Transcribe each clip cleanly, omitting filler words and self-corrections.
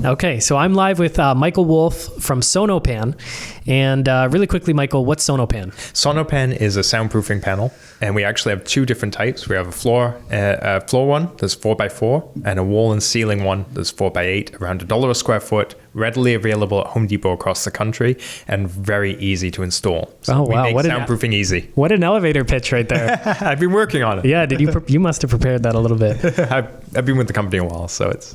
Okay, so I'm live with Michael Woolf from Sonopan. And really quickly, Michael, what's Sonopan? Sonopan is a soundproofing panel, and we actually have two different types. We have a floor one that's 4x4 and a wall and ceiling one that's 4x8, around $1 a square foot, readily available at Home Depot across the country, and very easy to install. So we make soundproofing easy. What an elevator pitch right there. I've been working on it. Yeah, you must have prepared that a little bit. I've been with the company a while, so it's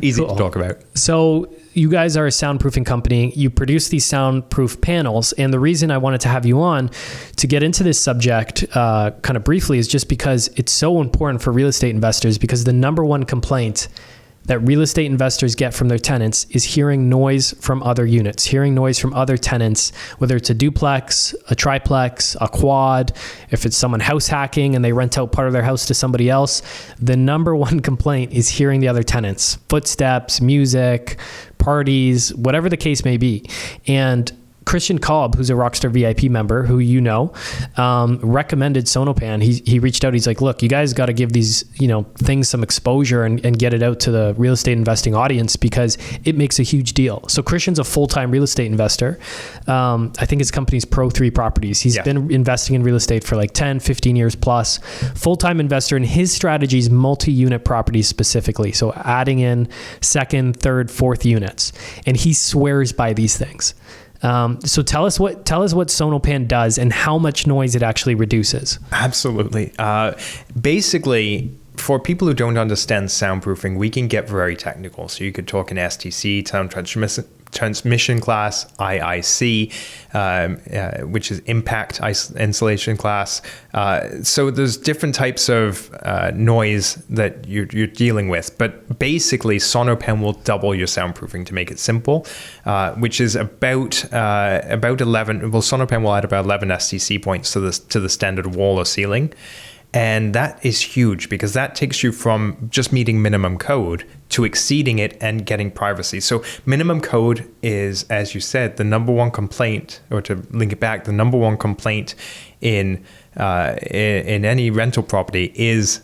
easy to talk about. So you guys are a soundproofing company. You produce these soundproof panels. And the reason I wanted to have you on to get into this subject kind of briefly is just because it's so important for real estate investors, because the number one complaint that real estate investors get from their tenants is hearing noise from other units, hearing noise from other tenants, whether it's a duplex, a triplex, a quad, if it's someone house hacking and they rent out part of their house to somebody else. The number one complaint is hearing the other tenants, footsteps, music, parties, whatever the case may be. And Christian Kolb, who's a Rockstar VIP member, who you know, recommended Sonopan. He reached out. He's like, look, you guys got to give these things some exposure and get it out to the real estate investing audience, because it makes a huge deal. So Christian's a full-time real estate investor. I think his company's Pro3 Properties. He's been investing in real estate for like 10, 15 years plus. Full-time investor, and his strategy is multi-unit properties specifically. So adding in second, third, fourth units. And he swears by these things. So tell us what Sonopan does and how much noise it actually reduces. Absolutely. Basically, for people who don't understand soundproofing, we can get very technical. So you could talk in STC, sound transmission class, IIC, which is impact insulation class. So there's different types of noise that you're dealing with. But basically, Sonopan will double your soundproofing to make it simple, which is about 11. Well, Sonopan will add about 11 STC points to the standard wall or ceiling. And that is huge, because that takes you from just meeting minimum code to exceeding it and getting privacy. So minimum code is, as you said, the number one complaint, or to link it back, the number one complaint in any rental property is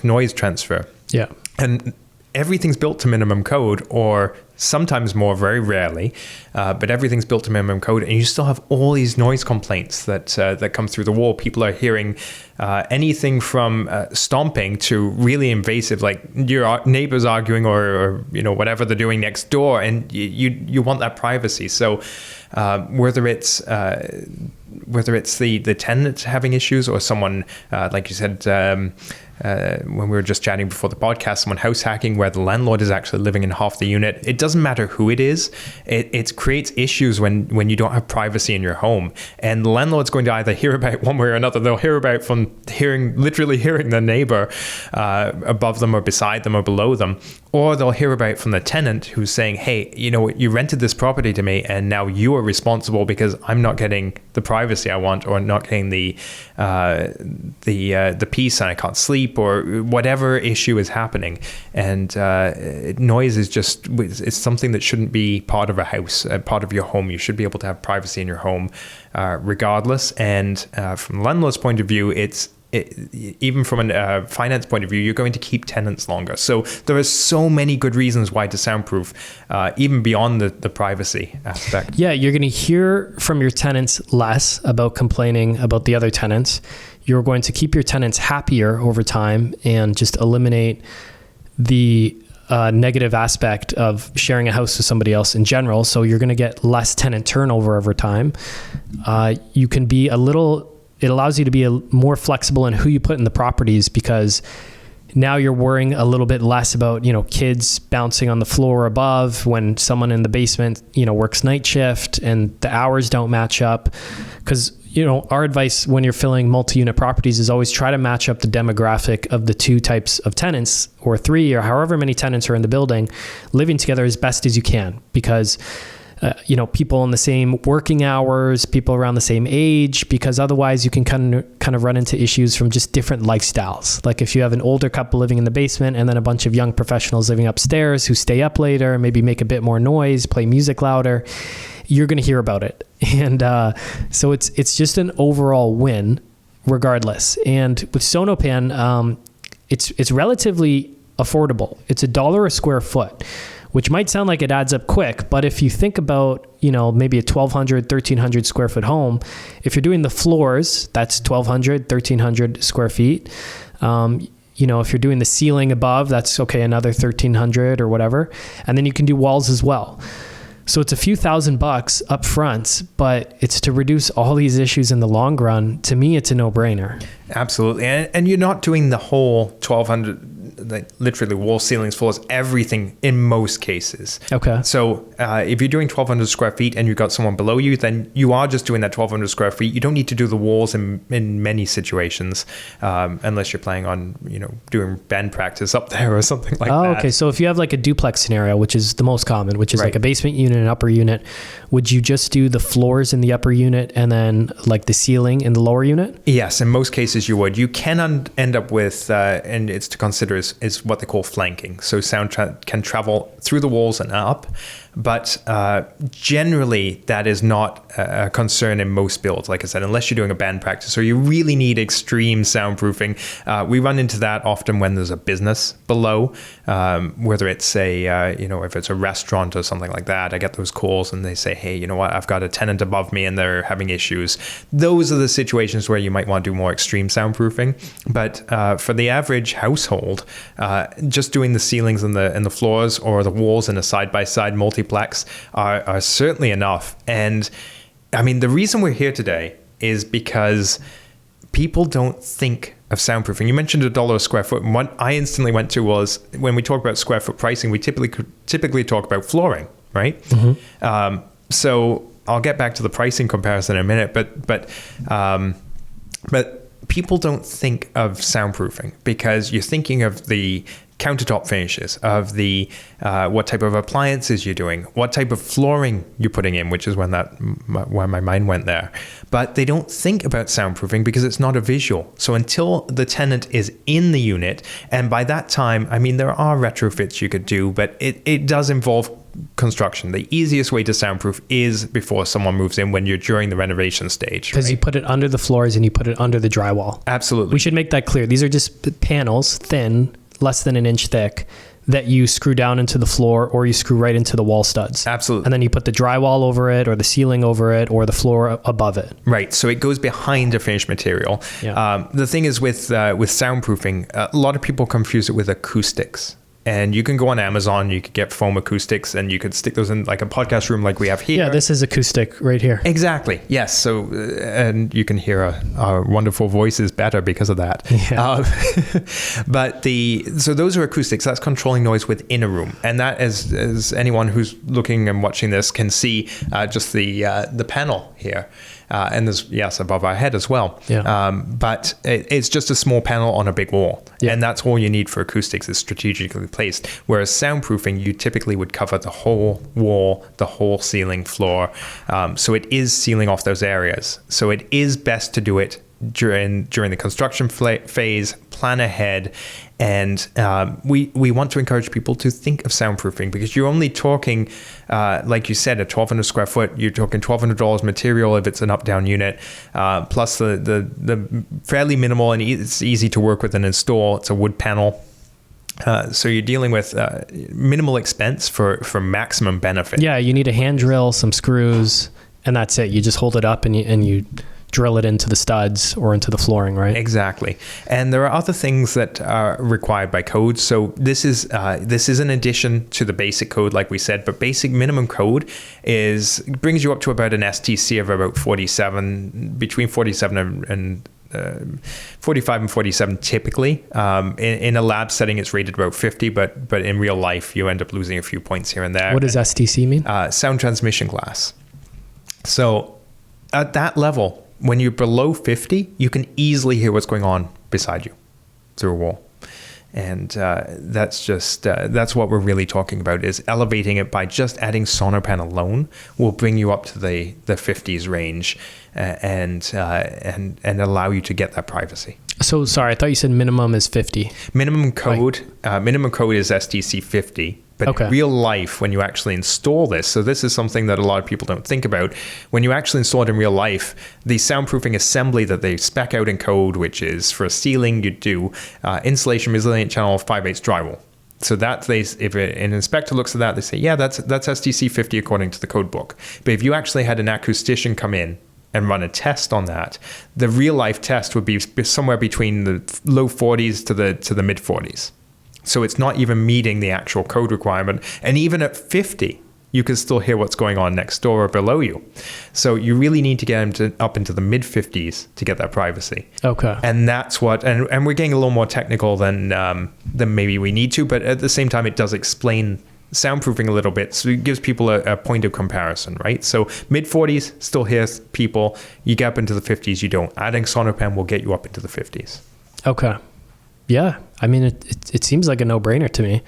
noise transfer. Yeah. And everything's built to minimum code, or sometimes more, very rarely, but everything's built to minimum code, and you still have all these noise complaints that come through the wall. People are hearing anything from stomping to really invasive, like your neighbors arguing or whatever they're doing next door, and you want that privacy. So whether it's the tenant having issues, or someone like you said, when we were just chatting before the podcast, someone house hacking where the landlord is actually living in half the unit. It doesn't matter who it is. It creates issues when you don't have privacy in your home. And the landlord's going to either hear about it one way or another. They'll hear about it from literally hearing the neighbor above them or beside them or below them. Or they'll hear about it from the tenant who's saying, hey, you rented this property to me, and now you are responsible because I'm not getting the privacy I want, or not getting the peace, and I can't sleep, or whatever issue is happening. And noise is it's something that shouldn't be part of a house, part of your home. You should be able to have privacy in your home regardless. And from the landlord's point of view, even from a finance point of view, you're going to keep tenants longer. So there are so many good reasons why to soundproof, even beyond the privacy aspect. Yeah, you're going to hear from your tenants less about complaining about the other tenants. You're going to keep your tenants happier over time and just eliminate the negative aspect of sharing a house with somebody else in general. So you're going to get less tenant turnover over time. You can be it allows you to be more flexible in who you put in the properties, because now you're worrying a little bit less about, kids bouncing on the floor above when someone in the basement, works night shift and the hours don't match up. Because, our advice when you're filling multi-unit properties is always try to match up the demographic of the two types of tenants, or three, or however many tenants are in the building, living together as best as you can. Because people in the same working hours, people around the same age, because otherwise you can kind of run into issues from just different lifestyles. Like if you have an older couple living in the basement and then a bunch of young professionals living upstairs who stay up later, maybe make a bit more noise, play music louder, you're going to hear about it. And so it's just an overall win regardless. And with Sonopan, it's relatively affordable. It's $1 a square foot, which might sound like it adds up quick, but if you think about, maybe a 1,200, 1,300 square foot home, if you're doing the floors, that's 1,200, 1,300 square feet. If you're doing the ceiling above, that's another 1,300 or whatever. And then you can do walls as well. So it's a few $1,000 up front, but it's to reduce all these issues in the long run. To me, it's a no-brainer. Absolutely. And you're not doing the whole 1,200, like literally wall, ceilings, floors, everything in most cases. Okay. So if you're doing 1,200 square feet and you've got someone below you, then you are just doing that 1,200 square feet. You don't need to do the walls in many situations, unless you're planning on, doing band practice up there or something like that. Oh, okay. So if you have like a duplex scenario, which is the most common, which is Right. like a basement unit and upper unit, would you just do the floors in the upper unit and then like the ceiling in the lower unit? Yes, in most cases you would. You can end up with, and it's to consider is what they call flanking. So sound can travel through the walls and up, but generally that is not a concern in most builds. Like I said, unless you're doing a band practice or you really need extreme soundproofing. We run into that often when there's a business below, whether it's if it's a restaurant or something like that. I get those calls and they say, hey, you know what, I've got a tenant above me and they're having issues. Those are the situations where you might want to do more extreme soundproofing. But for the average household, just doing the ceilings and the floors or the walls in a side-by-side multiplex are certainly enough. And I mean, the reason we're here today is because people don't think of soundproofing. You mentioned $1 a square foot. And what I instantly went to was, when we talk about square foot pricing, we typically talk about flooring, right? Mm-hmm. So I'll get back to the pricing comparison in a minute, but people don't think of soundproofing because you're thinking of the countertop finishes, of the what type of appliances you're doing, what type of flooring you're putting in, which is when my mind went there. But they don't think about soundproofing because it's not a visual. So until the tenant is in the unit, and by that time, I mean, there are retrofits you could do, but it does involve construction. The easiest way to soundproof is before someone moves in, when you're during the renovation stage. Because you put it under the floors and you put it under the drywall. Absolutely. We should make that clear. These are just panels, thin, less than an inch thick, that you screw down into the floor or you screw right into the wall studs. Absolutely. And then you put the drywall over it or the ceiling over it or the floor above it. Right. So it goes behind a finished material. Yeah. The thing is with soundproofing, a lot of people confuse it with acoustics. And you can go on Amazon, you could get foam acoustics, and you could stick those in like a podcast room like we have here. Yeah, this is acoustic right here. Exactly. Yes. So, and you can hear our wonderful voices better because of that. Yeah. So those are acoustics. That's controlling noise within a room. And that, as anyone who's looking and watching this can see, just the panel here. And there's, yes, above our head as well. Yeah. But it's just a small panel on a big wall. Yeah. And that's all you need for acoustics, is strategically placed. Whereas soundproofing, you typically would cover the whole wall, the whole ceiling, floor. So it is sealing off those areas. So it is best to do it during the construction phase, plan ahead. And we want to encourage people to think of soundproofing, because you're only talking, like you said, a 1,200 square foot, you're talking $1,200 material if it's an up-down unit, plus the fairly minimal, and it's easy to work with and install. It's a wood panel. So you're dealing with minimal expense for maximum benefit. Yeah, you need a hand drill, some screws, and that's it. You just hold it up and you drill it into the studs or into the flooring, right? Exactly. And there are other things that are required by code. So this is an addition to the basic code, like we said, but basic minimum code brings you up to about an STC of about 47, between 47 and 45 and 47 typically. In a lab setting, it's rated about 50, but in real life, you end up losing a few points here and there. What does STC mean? Sound transmission class. So at that level, when you're below 50, you can easily hear what's going on beside you through a wall. And that's what we're really talking about, is elevating it by just adding Sonopan alone will bring you up to the 50s range and allow you to get that privacy. So sorry, I thought you said minimum is 50. Minimum code is STC 50. But in real life, when you actually install this, so this is something that a lot of people don't think about. When you actually install it in real life, the soundproofing assembly that they spec out in code, which is for a ceiling, you do insulation resilient channel 5/8 drywall. So that if an inspector looks at that, they say, yeah, that's STC 50 according to the code book. But if you actually had an acoustician come in and run a test on that, the real life test would be somewhere between the low 40s to the mid 40s. So it's not even meeting the actual code requirement. And even at 50, you can still hear what's going on next door or below you. So you really need to get them up into the mid 50s to get that privacy. Okay. And that's what, and we're getting a little more technical than maybe we need to, but at the same time, it does explain soundproofing a little bit. So it gives people a point of comparison, right? So mid 40s still hears people. You get up into the 50s, you don't. Adding Sonopan will get you up into the 50s. Okay. Yeah. I mean, it seems like a no-brainer to me.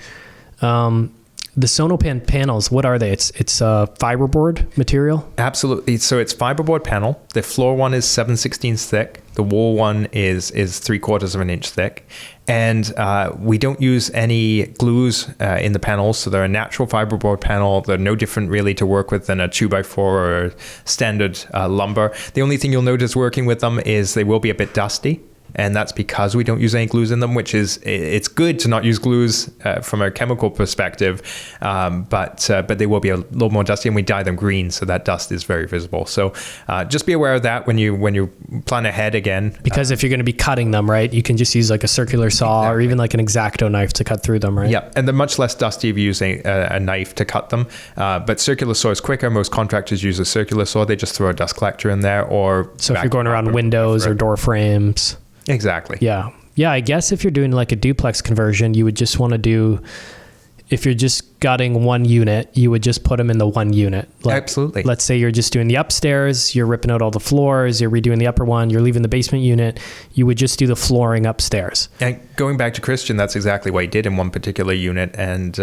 The Sonopan panels, what are they? It's fiberboard material? Absolutely. So it's fiberboard panel. The floor one is 7/16 thick. The wall one is 3/4 of an inch thick. And we don't use any glues in the panels. So they're a natural fiberboard panel. They're no different really to work with than a 2x4 or standard lumber. The only thing you'll notice working with them is they will be a bit dusty. And that's because we don't use any glues in them, which is, it's good to not use glues from a chemical perspective, but they will be a little more dusty, and we dye them green, so that dust is very visible. So just be aware of that when you plan ahead again. Because if you're going to be cutting them, right, you can just use like a circular saw or even like an X-Acto knife to cut through them, right? Yeah, and they're much less dusty if you use a knife to cut them. But circular saw is quicker. Most contractors use a circular saw. They just throw a dust collector in there, or so if you're going around windows or door frames. Exactly. Yeah. Yeah. I guess if you're doing like a duplex conversion, you would just want to do, if you're just gutting one unit, you would just put them in the one unit. Like, absolutely. Let's say you're just doing the upstairs, you're ripping out all the floors, you're redoing the upper one, you're leaving the basement unit. You would just do the flooring upstairs. And going back to Christian, that's exactly what he did in one particular unit. And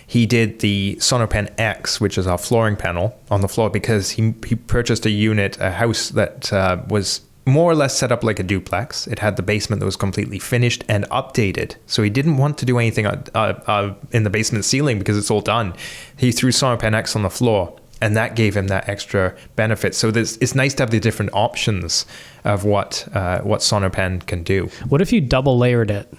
he did the Sonopan X, which is our flooring panel on the floor, because he purchased a house that was more or less set up like a duplex. It had the basement that was completely finished and updated. So he didn't want to do anything in the basement ceiling because it's all done. He threw Sonopan X on the floor, and that gave him that extra benefit. So it's nice to have the different options of what Sonopan can do. What if you double layered it?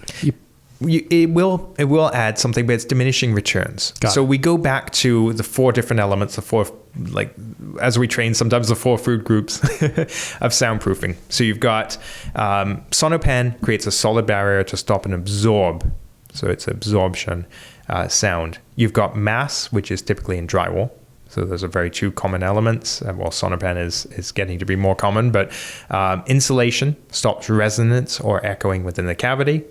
It will add something, but it's diminishing returns. So we go back to the 4 different elements, the 4, like as we train, sometimes the 4 food groups of soundproofing. So you've got Sonopan creates a solid barrier to stop and absorb. So it's absorption sound. You've got mass, which is typically in drywall. So those are very 2 common elements. Well, Sonopan is getting to be more common, but insulation stops resonance or echoing within the cavity.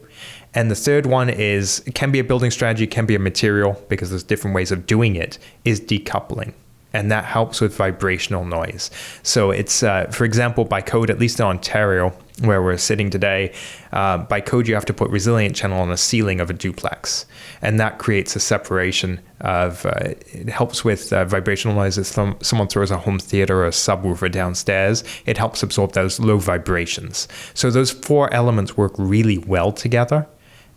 And the third one it can be a building strategy, can be a material, because there's different ways of doing it, is decoupling. And that helps with vibrational noise. So it's, for example, by code, at least in Ontario, where we're sitting today, by code, you have to put resilient channel on the ceiling of a duplex. And that creates a separation of, it helps with vibrational noise. If someone throws a home theater or a subwoofer downstairs, it helps absorb those low vibrations. So those 4 elements work really well together.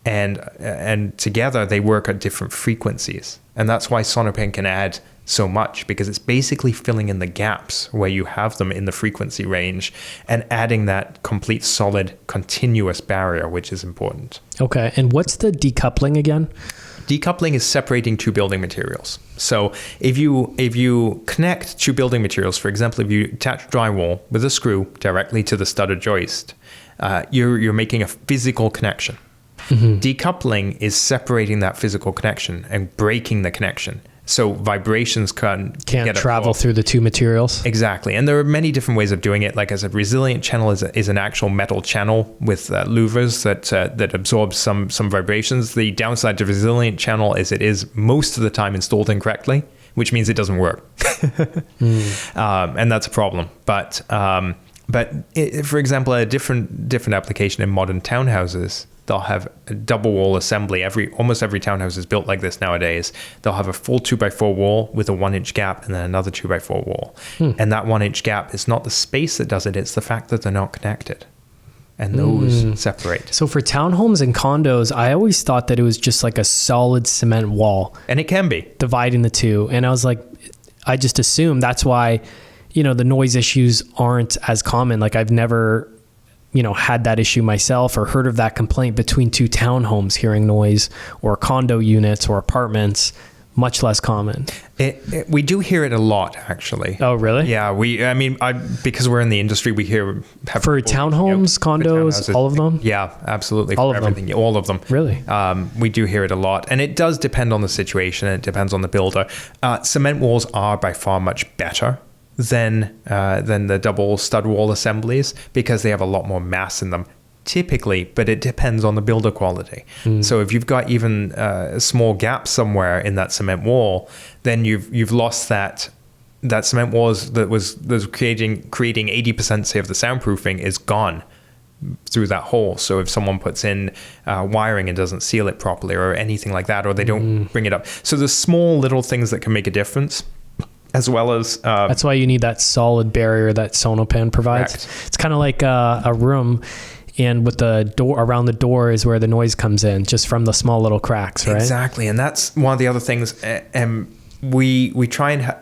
And together they work at different frequencies. And that's why Sonopan can add so much, because it's basically filling in the gaps where you have them in the frequency range and adding that complete solid continuous barrier, which is important. Okay. And what's the decoupling again? Decoupling is separating 2 building materials. So if you connect 2 building materials, for example, if you attach drywall with a screw directly to the studded joist, you're making a physical connection. Mm-hmm. Decoupling is separating that physical connection and breaking the connection. So vibrations can't travel through the 2 materials. Exactly. And there are many different ways of doing it. Like I said, resilient channel is an actual metal channel with louvers that absorbs some vibrations. The downside to resilient channel is it is most of the time installed incorrectly, which means it doesn't work. And that's a problem. But for example, a different application in modern townhouses, they'll have a double wall assembly. Almost every townhouse is built like this nowadays. They'll have a full 2x4 wall with a 1-inch gap and then another 2x4 wall. And that 1-inch gap is not the space that does it, it's the fact that they're not connected. And those separate. So for townhomes and condos, I always thought that it was just like a solid cement wall. And it can be. Dividing the 2. And I was like, I just assumed that's why, the noise issues aren't as common. Like I've never had that issue myself or heard of that complaint between two townhomes hearing noise, or condo units or apartments. Much less common. We do hear it a lot, actually. Oh, really? Yeah, because we're in the industry, we hear for townhomes, condos, all of them. Yeah, absolutely. All of them. All of them. Really? We do hear it a lot, and it does depend on the situation. It depends on the builder. Cement walls are by far much better than the double stud wall assemblies because they have a lot more mass in them. Typically, but it depends on the builder quality. So if you've got even a small gap somewhere in that cement wall, then you've lost that cement walls that was creating 80%, say, of the soundproofing is gone through that hole. So if someone puts in wiring and doesn't seal it properly or anything like that, or they don't bring it up. So there's small little things that can make a difference. As well as that's why you need that solid barrier that Sonopan provides. Correct. It's kind of like a room. And with the door around the door is where the noise comes in, just from the small little cracks, right? Exactly, and that's one of the other things. We try and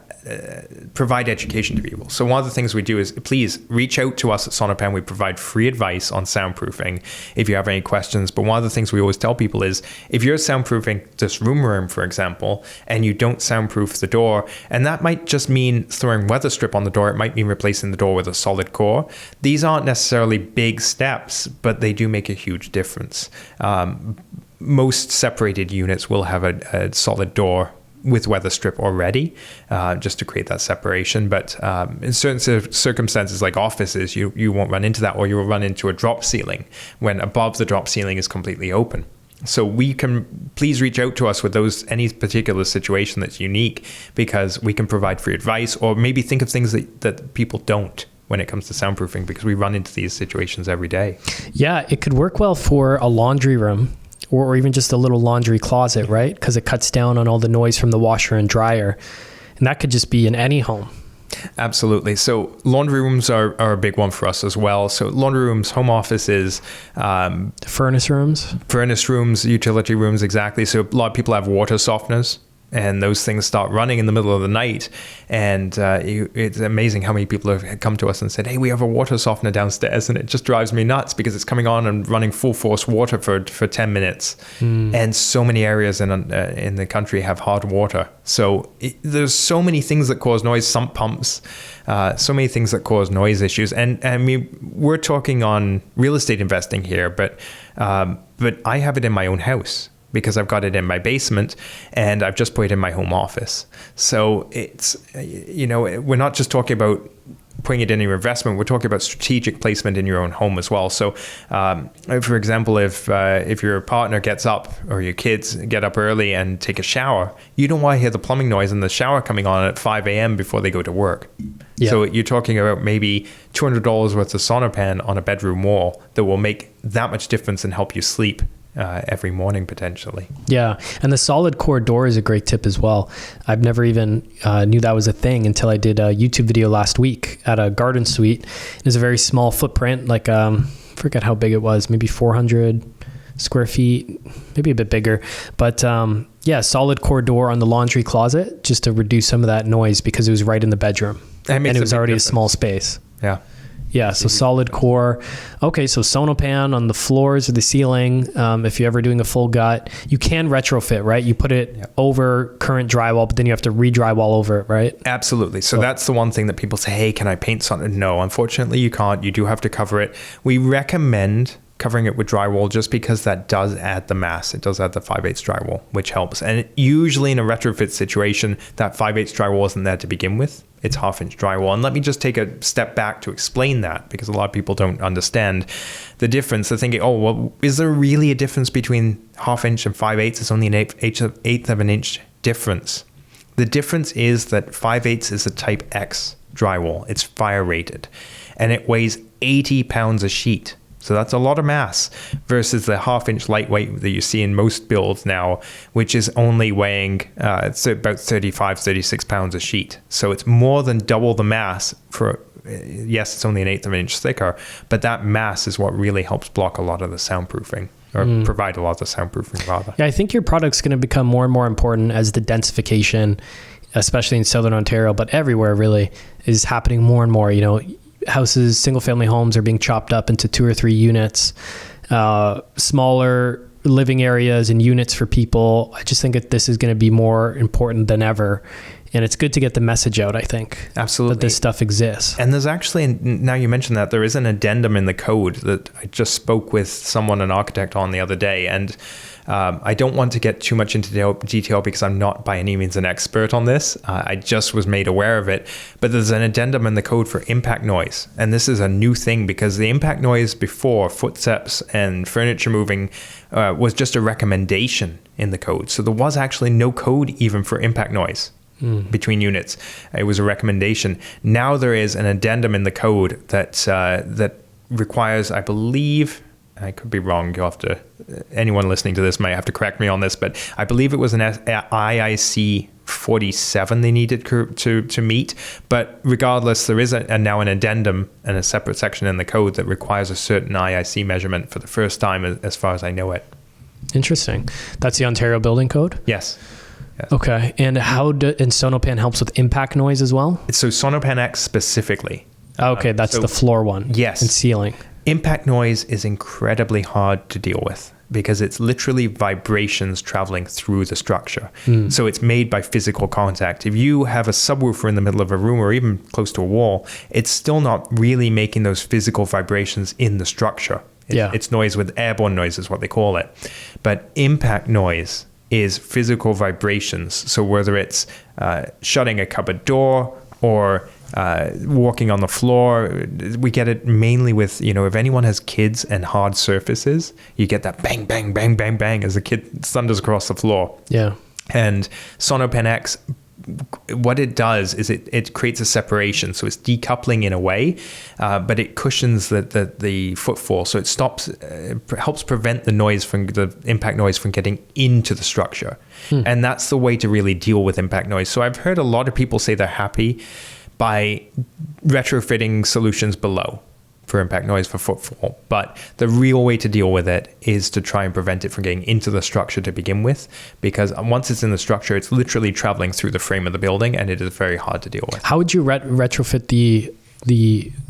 provide education to people. So one of the things we do is, please reach out to us at Sonopan. We provide free advice on soundproofing if you have any questions. But one of the things we always tell people is, if you're soundproofing this room, for example, and you don't soundproof the door, and that might just mean throwing weather strip on the door, it might mean replacing the door with a solid core. These aren't necessarily big steps, but they do make a huge difference. Most separated units will have a solid door with weather strip already, just to create that separation. But in certain circumstances, like offices, you won't run into that, or you will run into a drop ceiling when above the drop ceiling is completely open. So please reach out to us with any particular situation that's unique, because we can provide free advice, or maybe think of things that people don't when it comes to soundproofing, because we run into these situations every day. Yeah, it could work well for a laundry room, or even just a little laundry closet, right? Because it cuts down on all the noise from the washer and dryer. And that could just be in any home. Absolutely. So laundry rooms are a big one for us as well. So laundry rooms, home offices, furnace rooms, utility rooms, exactly. So a lot of people have water softeners, and those things start running in the middle of the night. And it's amazing how many people have come to us and said, hey, we have a water softener downstairs, and it just drives me nuts because it's coming on and running full force water for 10 minutes. And so many areas in the country have hard water. So there's so many things that cause noise, sump pumps, so many things that cause noise issues. And I mean, we're talking on real estate investing here, but I have it in my own house, because I've got it in my basement and I've just put it in my home office. So it's, we're not just talking about putting it in your investment, we're talking about strategic placement in your own home as well. So, for example, if your partner gets up, or your kids get up early and take a shower, you don't want to hear the plumbing noise in the shower coming on at 5 a.m. before they go to work. Yeah. So you're talking about maybe $200 worth of Sonopan on a bedroom wall that will make that much difference and help you sleep every morning potentially. Yeah, and the solid core door is a great tip as well. I've never even knew that was a thing until I did a YouTube video last week at a garden suite. It was a very small footprint, like forget how big it was, maybe 400 square feet, maybe a bit bigger. But solid core door on the laundry closet, just to reduce some of that noise, because it was right in the bedroom, and it was already a small space. Yeah, so solid core. Okay, so Sonopan on the floors or the ceiling. If you're ever doing a full gut, you can retrofit, right? You put it over current drywall, but then you have to re-drywall over it, right? Absolutely. So that's the one thing that people say, hey, can I paint something? No, unfortunately you can't. You do have to cover it. We recommend covering it with drywall, just because that does add the mass. It does add the 5/8 drywall, which helps. And usually in a retrofit situation, that 5/8 drywall isn't there to begin with. It's 1/2-inch drywall. And let me just take a step back to explain that, because a lot of people don't understand the difference. They're thinking, oh, well, is there really a difference between 1/2-inch and 5/8? It's only an eighth of an inch difference. The difference is that 5/8 is a type X drywall. It's fire rated, and it weighs 80 pounds a sheet. So that's a lot of mass, versus the 1/2-inch lightweight that you see in most builds now, which is only weighing it's about 35, 36 pounds a sheet. So it's more than double the mass for, yes, it's only an eighth of an inch thicker, but that mass is what really helps block a lot of the soundproofing, or provide a lot of the soundproofing rather. Yeah, I think your product's going to become more and more important as the densification, especially in Southern Ontario, but everywhere really, is happening more and more. houses, single family homes are being chopped up into 2 or 3 units, smaller living areas and units for people. I just think that this is going to be more important than ever. And it's good to get the message out, I think. Absolutely. That this stuff exists. And there's actually, now you mentioned that, there is an addendum in the code that I just spoke with someone, an architect, on the other day. And I don't want to get too much into detail because I'm not by any means an expert on this. I just was made aware of it. But there's an addendum in the code for impact noise. And this is a new thing because the impact noise before, footsteps and furniture moving, was just a recommendation in the code. So there was actually no code even for impact noise between units. It was a recommendation. Now there is an addendum in the code that requires, I believe, I could be wrong. You'll have to, anyone listening to this might have to correct me on this, but I believe it was an IIC 47 they needed to meet. But regardless, there is now an addendum and a separate section in the code that requires a certain IIC measurement for the first time, as far as I know it. Interesting. That's the Ontario Building Code? Yes. Okay. And and Sonopan helps with impact noise as well? So Sonopan X specifically. Okay, that's the floor one. Yes. And ceiling. Impact noise is incredibly hard to deal with because it's literally vibrations traveling through the structure. So it's made by physical contact. If you have a subwoofer in the middle of a room or even close to a wall, it's still not really making those physical vibrations in the structure. It's noise with airborne noise is what they call it. But impact noise is physical vibrations. So whether it's shutting a cupboard door or walking on the floor, we get it mainly with, if anyone has kids and hard surfaces, you get that bang, bang, bang, bang, bang as the kid thunders across the floor. Yeah. And Sonopan X, what it does is it creates a separation. So it's decoupling in a way, but it cushions the footfall. So it stops, helps prevent the impact noise from getting into the structure. And that's the way to really deal with impact noise. So I've heard a lot of people say they're happy by retrofitting solutions below for impact noise for footfall. But the real way to deal with it is to try and prevent it from getting into the structure to begin with, because once it's in the structure, it's literally traveling through the frame of the building and it is very hard to deal with. How would you retrofit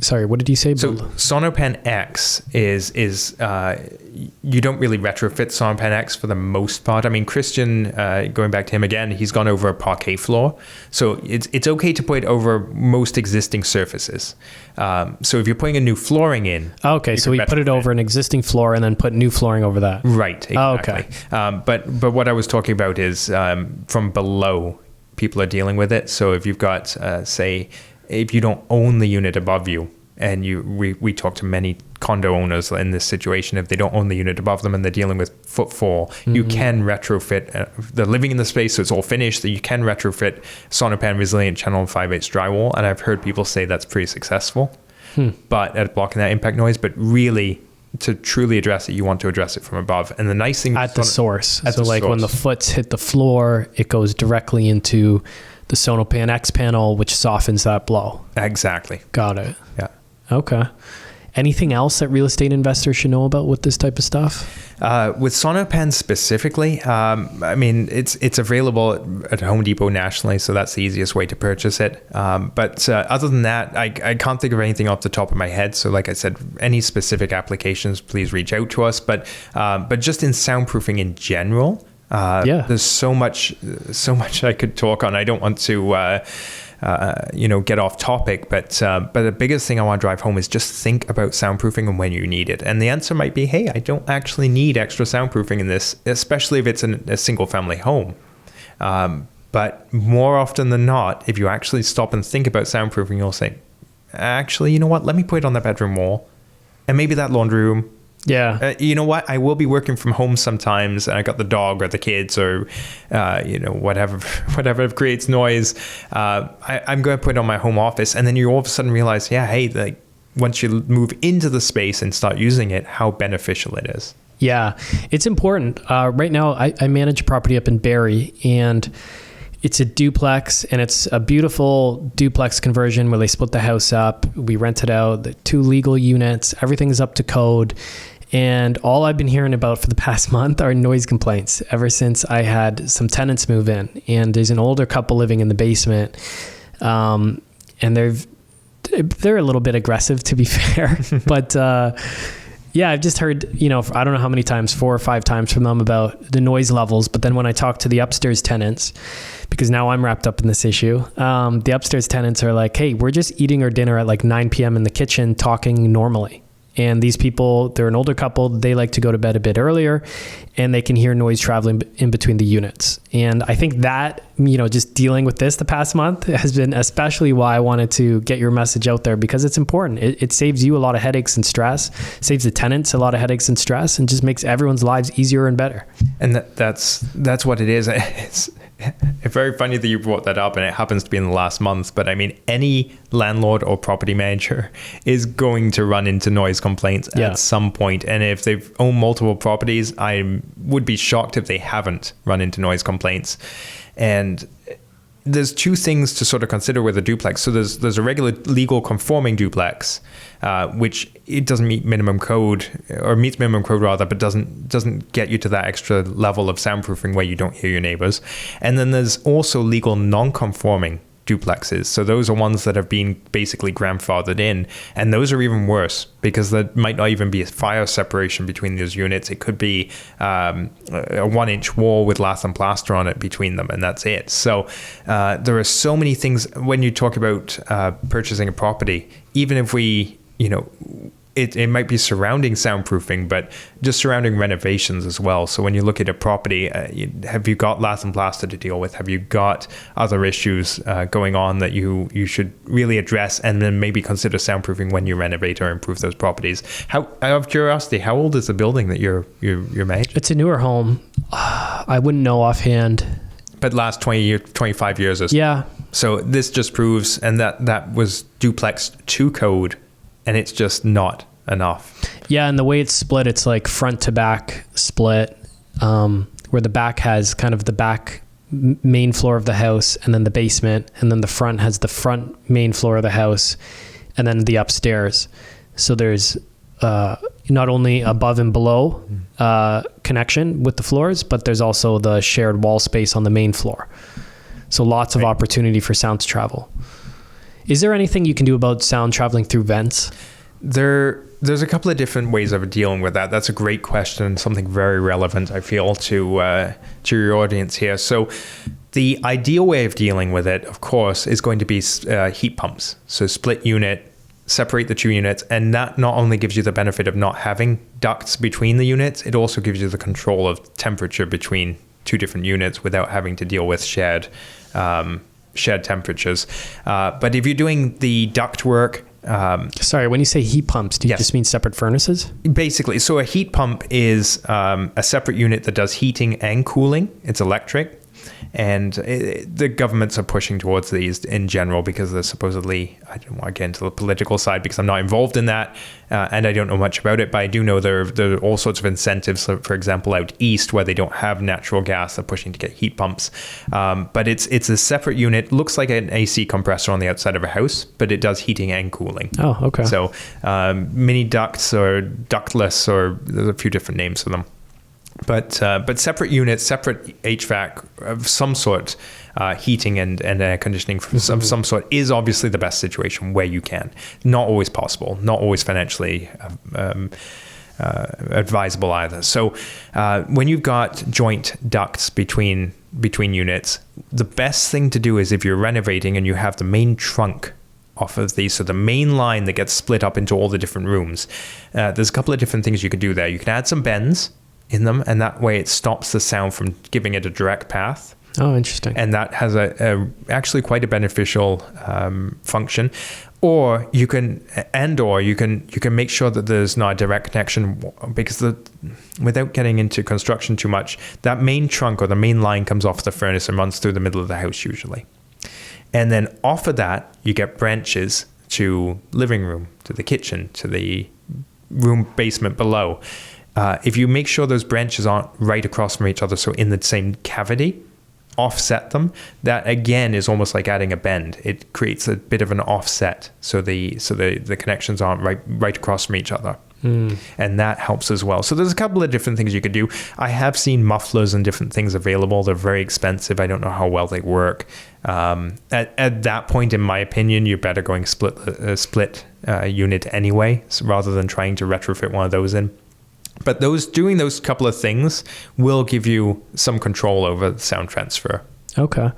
sorry, what did you say? So Sonopan X is you don't really retrofit Sonopan X for the most part. I mean, Christian, going back to him again, he's gone over a parquet floor. So it's okay to put it over most existing surfaces. So if you're putting a new flooring in. Okay, so we put it over an existing floor and then put new flooring over that. Right, exactly. Okay. But what I was talking about is from below, people are dealing with it. So if you've got, say, if you don't own the unit above you, and we talk to many condo owners in this situation, if they don't own the unit above them and they're dealing with footfall, you can retrofit, they're living in the space, so it's all finished, that you can retrofit Sonopan Resilient Channel 5/8 drywall, and I've heard people say that's pretty successful, but at blocking that impact noise, but really, to truly address it, you want to address it from above. And the nice thing... At the source. So like when the foots hit the floor, it goes directly into the Sonopan X panel, which softens that blow. Exactly. Got it. Yeah. Okay. Anything else that real estate investors should know about with this type of stuff? With Sonopan specifically, I mean, it's available at Home Depot nationally, so that's the easiest way to purchase it. But other than that, I can't think of anything off the top of my head. So like I said, any specific applications, please reach out to us. But just in soundproofing in general, there's so much I could talk on. I don't want to get off topic, but the biggest thing I want to drive home is just think about soundproofing and when you need it. And the answer might be, hey, I don't actually need extra soundproofing in this, especially if it's a single family home. But more often than not, if you actually stop and think about soundproofing, you'll say, actually, you know what? Let me put it on that bedroom wall and maybe that laundry room. Yeah. You know what? I will be working from home sometimes, and I got the dog or the kids or, whatever creates noise. I'm going to put it on my home office, and then you all of a sudden realize, once you move into the space and start using it, how beneficial it is. Yeah, it's important. Right now, I manage a property up in Barrie, and it's a duplex, and it's a beautiful duplex conversion where they split the house up. We rent it out, the 2 legal units, everything's up to code. And all I've been hearing about for the past month are noise complaints ever since I had some tenants move in. And there's an older couple living in the basement. And they're a little bit aggressive, to be fair. But yeah, I've just heard, I don't know how many times, 4 or 5 times from them about the noise levels. But then when I talk to the upstairs tenants, because now I'm wrapped up in this issue, the upstairs tenants are like, hey, we're just eating our dinner at like 9 p.m. in the kitchen, talking normally. And these people, they're an older couple, they like to go to bed a bit earlier, and they can hear noise traveling in between the units. And I think that, just dealing with this the past month has been especially why I wanted to get your message out there, because it's important. It saves you a lot of headaches and stress, saves the tenants a lot of headaches and stress, and just makes everyone's lives easier and better. And that's what it is. It's very funny that you brought that up, and it happens to be in the last month. But I mean, any landlord or property manager is going to run into noise complaints at some point. And if they've owned multiple properties, I would be shocked if they haven't run into noise complaints. And there's 2 things to sort of consider with a duplex. So there's a regular legal conforming duplex, which it doesn't meet minimum code, or meets minimum code rather, but doesn't get you to that extra level of soundproofing where you don't hear your neighbors. And then there's also legal non-conforming duplexes. So those are ones that have been basically grandfathered in, and those are even worse because there might not even be a fire separation between those units. It could be a 1-inch wall with lath and plaster on it between them, and that's it. So there are so many things when you talk about purchasing a property, even if we, it might be surrounding soundproofing, but just surrounding renovations as well. So when you look at a property, have you got lath and plaster to deal with? Have you got other issues going on that you should really address, and then maybe consider soundproofing when you renovate or improve those properties? Out of curiosity, how old is the building that you're managing? It's a newer home. I wouldn't know offhand. But last 20 years, 25 years or so. Yeah. So this just proves, and that was duplex 2 code, and it's just not enough. Yeah, and the way it's split, it's like front to back split, where the back has kind of the back main floor of the house, and then the basement, and then the front has the front main floor of the house, and then the upstairs. So there's not only above and below connection with the floors, but there's also the shared wall space on the main floor. So lots of opportunity for sound to travel. Is there anything you can do about sound traveling through vents? There's a couple of different ways of dealing with that. That's a great question, something very relevant, I feel, to your audience here. So the ideal way of dealing with it, of course, is going to be heat pumps. So split unit, separate the 2 units, and that not only gives you the benefit of not having ducts between the units, it also gives you the control of temperature between 2 different units without having to deal with shared temperatures. But if you're doing the duct work, sorry, when you say heat pumps, do you just mean separate furnaces? Basically, so a heat pump is a separate unit that does heating and cooling. It's electric. And the governments are pushing towards these in general because they're supposedly, I don't want to get into the political side because I'm not involved in that, and I don't know much about it, but I do know there are all sorts of incentives. So for example, out east where they don't have natural gas, they're pushing to get heat pumps. But it's a separate unit. Looks like an AC compressor on the outside of a house, but it does heating and cooling. Oh, okay. So mini ducts or ductless, or there's a few different names for them. But separate units, separate HVAC of some sort, heating and air conditioning of some sort is obviously the best situation where you can. Not always possible, not always financially advisable either. So when you've got joint ducts between units, the best thing to do is if you're renovating and you have the main trunk off of these, so the main line that gets split up into all the different rooms, there's a couple of different things you could do there. You can add some bends in them, and that way it stops the sound from giving it a direct path. Oh, interesting. And that has a actually quite a beneficial function. Or you can make sure that there's not a direct connection, because without getting into construction too much, that main trunk or the main line comes off the furnace and runs through the middle of the house usually. And then off of that, you get branches to living room, to the kitchen, to the room basement below. If you make sure those branches aren't right across from each other, so in the same cavity, offset them, that again is almost like adding a bend. It creates a bit of an offset, so the connections aren't right across from each other. And that helps as well. So there's a couple of different things you could do. I have seen mufflers and different things available. They're very expensive. I don't know how well they work. At that point, in my opinion, you're better going split unit anyway, so rather than trying to retrofit one of those in. But doing those couple of things will give you some control over the sound transfer. Okay.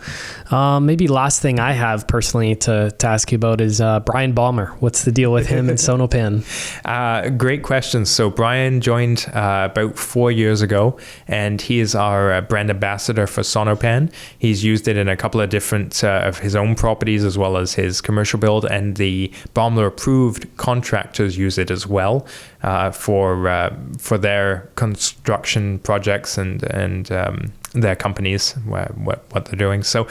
Maybe last thing I have personally to ask you about is Brian Balmer. What's the deal with him and Sonopan? Great question. So Brian joined about 4 years ago, and he is our brand ambassador for Sonopan. He's used it in a couple of different of his own properties as well as his commercial build, and the Balmer approved contractors use it as well for their construction projects and their companies, what they're doing. So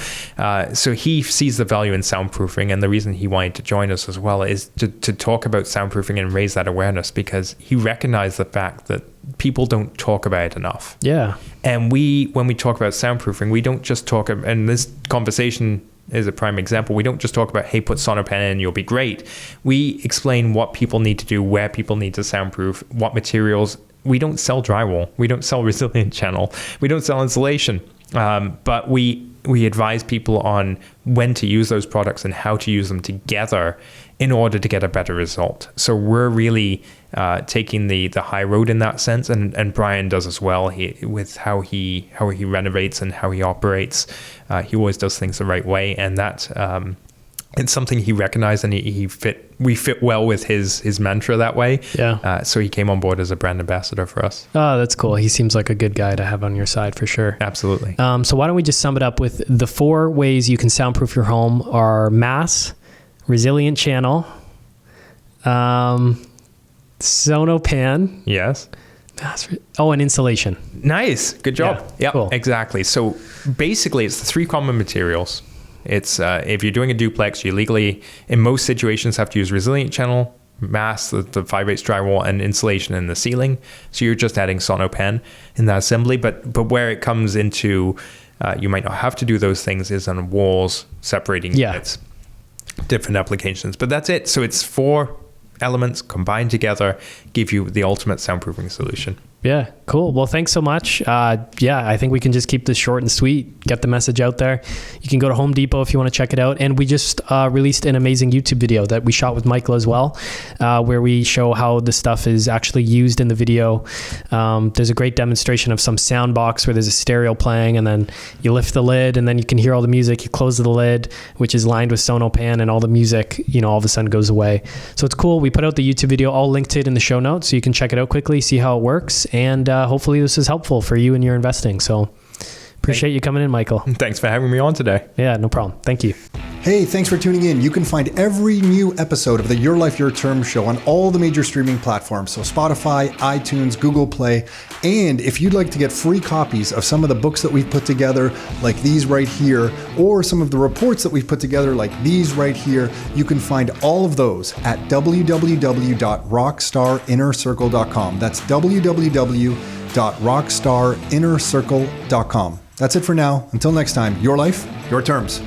he sees the value in soundproofing, and the reason he wanted to join us as well is to talk about soundproofing and raise that awareness, because he recognized the fact that people don't talk about it enough. Yeah. And when we talk about soundproofing, we don't just talk about, and this conversation is a prime example, we don't just talk about, hey, put Sonopan in, you'll be great. We explain what people need to do, where people need to soundproof, what materials. We don't sell drywall. We don't sell resilient channel. We don't sell insulation. But we advise people on when to use those products and how to use them together in order to get a better result. So we're really taking the high road in that sense, and Brian does as well. With how he renovates and how he operates, he always does things the right way, and that it's something he recognized, and we fit well with his mantra that way. Yeah. So he came on board as a brand ambassador for us. Oh, that's cool. He seems like a good guy to have on your side for sure. Absolutely. So why don't we just sum it up with the 4 ways you can soundproof your home are mass, resilient channel, Sonopan. Yes. And insulation. Nice. Good job. Yeah, cool. Exactly. So basically it's the 3 common materials. It's if you're doing a duplex, you legally, in most situations, have to use resilient channel, mass, the 5/8 drywall, and insulation in the ceiling. So you're just adding Sonopan in that assembly. But where it comes into, you might not have to do those things, is on walls, separating units, different applications. But that's it. So it's 4 elements combined together, give you the ultimate soundproofing solution. Yeah, cool. Well, thanks so much. I think we can just keep this short and sweet, get the message out there. You can go to Home Depot if you want to check it out. And we just released an amazing YouTube video that we shot with Michael as well, where we show how the stuff is actually used in the video. There's a great demonstration of some sound box where there's a stereo playing, and then you lift the lid and then you can hear all the music. You close the lid, which is lined with Sonopan, and all the music, all of a sudden goes away. So it's cool. We put out the YouTube video. I'll link to it in the show notes so you can check it out quickly, see how it works. And hopefully this is helpful for you and your investing. So appreciate you coming in, Michael. Thanks for having me on today. Yeah, no problem. Thank you. Hey, thanks for tuning in. You can find every new episode of the Your Life, Your Term show on all the major streaming platforms. So Spotify, iTunes, Google Play. And if you'd like to get free copies of some of the books that we've put together, like these right here, or some of the reports that we've put together, like these right here, you can find all of those at www.rockstarinnercircle.com. That's www.rockstarinnercircle.com. That's it for now. Until next time, your life, your terms.